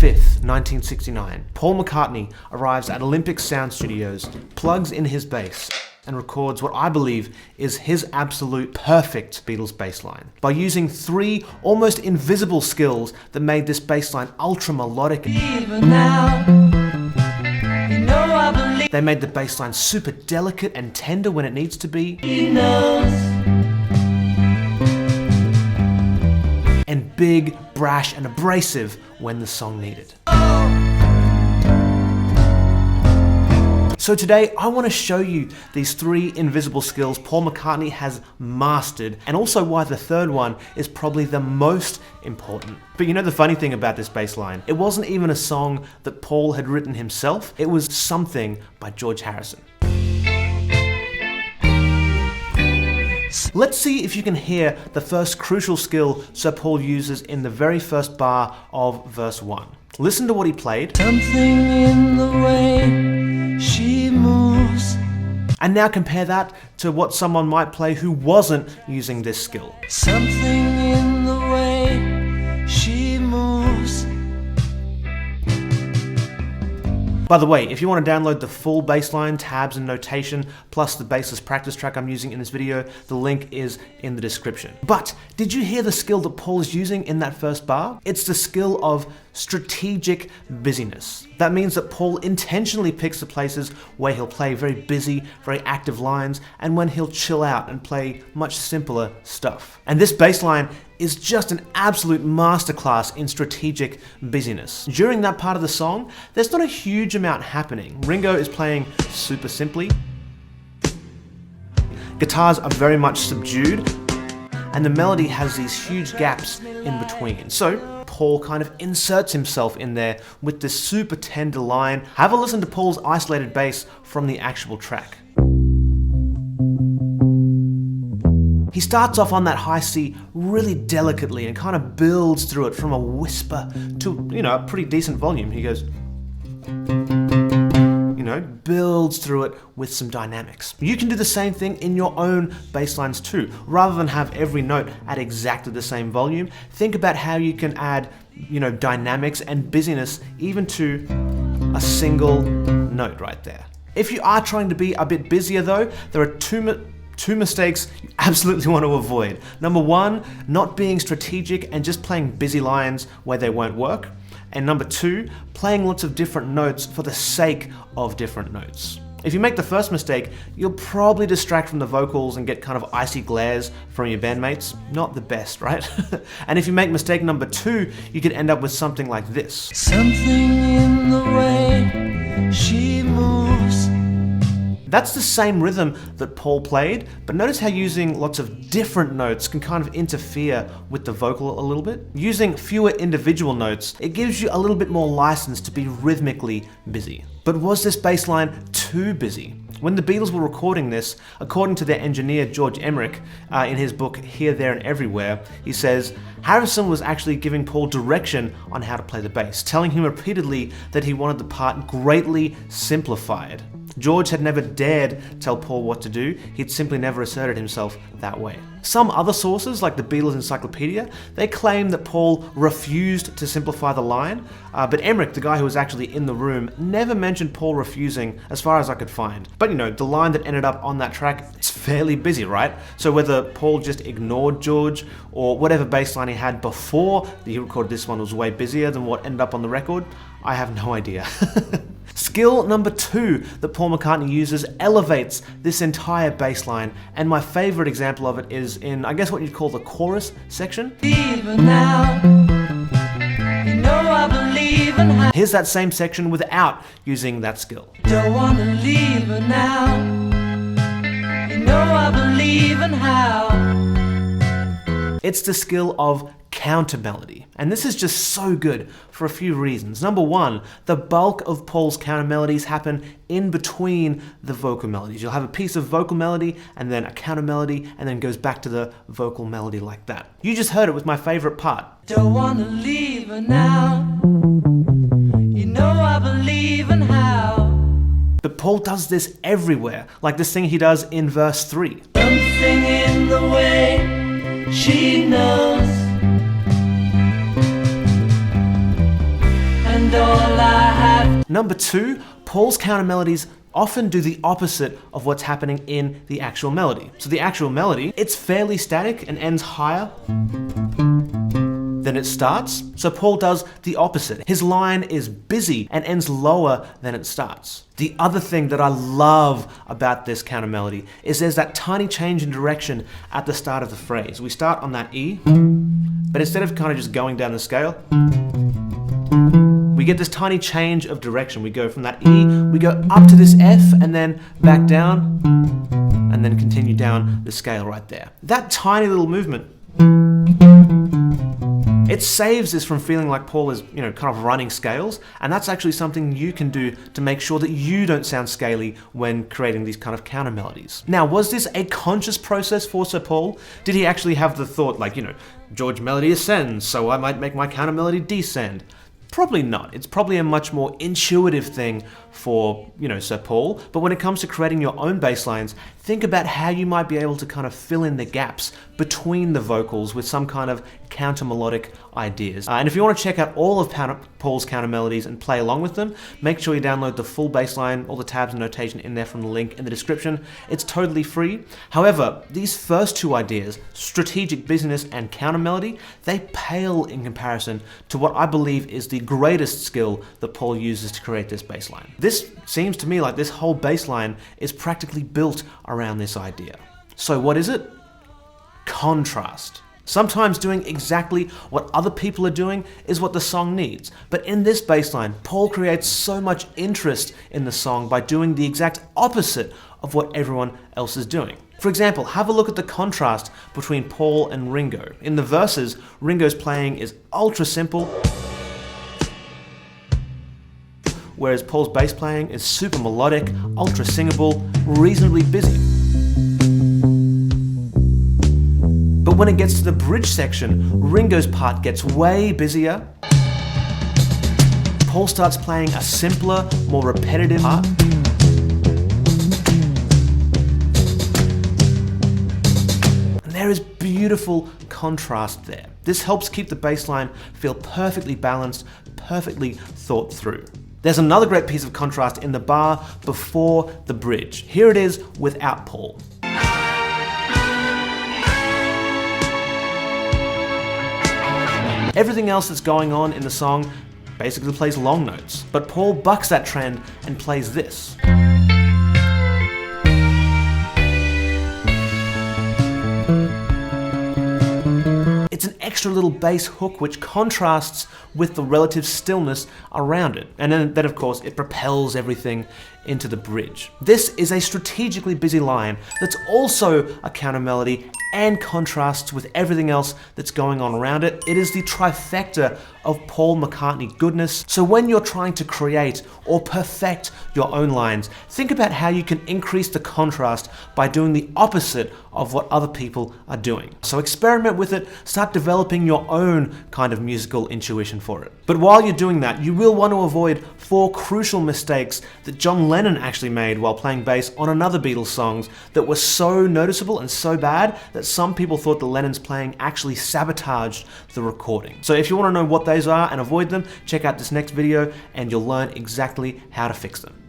5th, 1969, Paul McCartney arrives at Olympic Sound Studios, plugs in his bass, and records what I believe is his absolute perfect Beatles bass line. By using 3 almost invisible skills that made this bass line ultra-melodic. They made the bass line super delicate and tender when it needs to be. And big, brash, and abrasive when the song needed. So today, I want to show you these 3 invisible skills Paul McCartney has mastered, and also why the third one is probably the most important. But you know the funny thing about this bass line? It wasn't even a song that Paul had written himself. It was Something by George Harrison. Let's see if you can hear the first crucial skill Sir Paul uses in the very first bar of verse 1. Listen to what he played. Something in the way she moves. And now compare that to what someone might play who wasn't using this skill. Something in the way she moves. By the way, if you want to download the full bassline, tabs and notation, plus the Bassist practice track I'm using in this video, the link is in the description. But did you hear the skill that Paul is using in that first bar? It's the skill of strategic busyness. That means that Paul intentionally picks the places where he'll play very busy, very active lines, and when he'll chill out and play much simpler stuff. And this bass line is just an absolute masterclass in strategic busyness. During that part of the song, there's not a huge amount happening. Ringo is playing super simply. Guitars are very much subdued, and the melody has these huge gaps in between. So Paul kind of inserts himself in there with this super tender line. Have a listen to Paul's isolated bass from the actual track. He starts off on that high C really delicately and kind of builds through it from a whisper to, a pretty decent volume. He goes, builds through it with some dynamics. You can do the same thing in your own bass lines too. Rather than have every note at exactly the same volume, think about how you can add, dynamics and busyness even to a single note right there. If you are trying to be a bit busier though, there are two mistakes you absolutely want to avoid. Number 1, not being strategic and just playing busy lines where they won't work. And number 2, playing lots of different notes for the sake of different notes. If you make the first mistake, you'll probably distract from the vocals and get kind of icy glares from your bandmates. Not the best, right? And if you make mistake number 2, you could end up with something like this. Something in the way she moves. That's the same rhythm that Paul played, but notice how using lots of different notes can kind of interfere with the vocal a little bit. Using fewer individual notes, it gives you a little bit more license to be rhythmically busy. But was this bass line too busy? When the Beatles were recording this, according to their engineer George Emerick, in his book Here, There and Everywhere, he says, Harrison was actually giving Paul direction on how to play the bass, telling him repeatedly that he wanted the part greatly simplified. George had never dared tell Paul what to do, he'd simply never asserted himself that way. Some other sources, like the Beatles Encyclopedia, they claim that Paul refused to simplify the line, but Emerick, the guy who was actually in the room, never mentioned Paul refusing as far as I could find. But the line that ended up on that track, it's fairly busy, right? So whether Paul just ignored George, or whatever bass line he had before he recorded this one was way busier than what ended up on the record, I have no idea. Skill number 2 that Paul McCartney uses elevates this entire bass line, and my favorite example of it is in, I guess what you'd call the chorus section. Even now, I believe in how. Here's that same section without using that skill. Don't wanna leave her now. I believe in how. It's the skill of counter melody. And this is just so good for a few reasons. Number 1, the bulk of Paul's counter melodies happen in between the vocal melodies. You'll have a piece of vocal melody and then a counter melody and then goes back to the vocal melody like that. You just heard it with my favorite part. Don't wanna leave her now. I believe in how. But Paul does this everywhere, like this thing he does in verse 3. Something in the way she knows. and all I have. Number 2, Paul's counter melodies often do the opposite of what's happening in the actual melody. So the actual melody, it's fairly static and ends higher than it starts. So Paul does the opposite. His line is busy and ends lower than it starts. The other thing that I love about this counter melody is there's that tiny change in direction at the start of the phrase. We start on that E, but instead of kind of just going down the scale, we get this tiny change of direction. We go from that E, we go up to this F, and then back down, and then continue down the scale right there. That tiny little movement, it saves this from feeling like Paul is, kind of running scales, and that's actually something you can do to make sure that you don't sound scaly when creating these kind of counter melodies. Now, was this a conscious process for Sir Paul? Did he actually have the thought like, George melody ascends, so I might make my counter melody descend? Probably not. It's probably a much more intuitive thing for, Sir Paul. But when it comes to creating your own bass lines, think about how you might be able to kind of fill in the gaps between the vocals with some kind of counter-melodic ideas. And if you want to check out all of Paul's counter melodies and play along with them, make sure you download the full bass line, all the tabs and notation in there from the link in the description. It's totally free. However, these first two ideas, strategic busyness and counter melody, they pale in comparison to what I believe is the greatest skill that Paul uses to create this bass line. This seems to me like this whole bass line is practically built around this idea. So what is it? Contrast. Sometimes doing exactly what other people are doing is what the song needs. But in this bass line, Paul creates so much interest in the song by doing the exact opposite of what everyone else is doing. For example, have a look at the contrast between Paul and Ringo. In the verses, Ringo's playing is ultra simple, whereas Paul's bass playing is super melodic, ultra singable, reasonably busy. But when it gets to the bridge section, Ringo's part gets way busier. Paul starts playing a simpler, more repetitive part. And there is beautiful contrast there. This helps keep the bass line feel perfectly balanced, perfectly thought through. There's another great piece of contrast in the bar before the bridge. Here it is without Paul. Everything else that's going on in the song basically plays long notes, but Paul bucks that trend and plays this. It's an extra little bass hook which contrasts with the relative stillness around it. And then of course, it propels everything into the bridge. This is a strategically busy line that's also a counter melody and contrasts with everything else that's going on around it. It is the trifecta of Paul McCartney goodness. So when you're trying to create or perfect your own lines, think about how you can increase the contrast by doing the opposite of what other people are doing. So experiment with it, start developing your own kind of musical intuition for it. But while you're doing that, you will want to avoid 4 crucial mistakes that John Lennon actually made while playing bass on another Beatles songs that were so noticeable and so bad that some people thought the Lennon's playing actually sabotaged the recording. So if you want to know what those are and avoid them, check out this next video and you'll learn exactly how to fix them.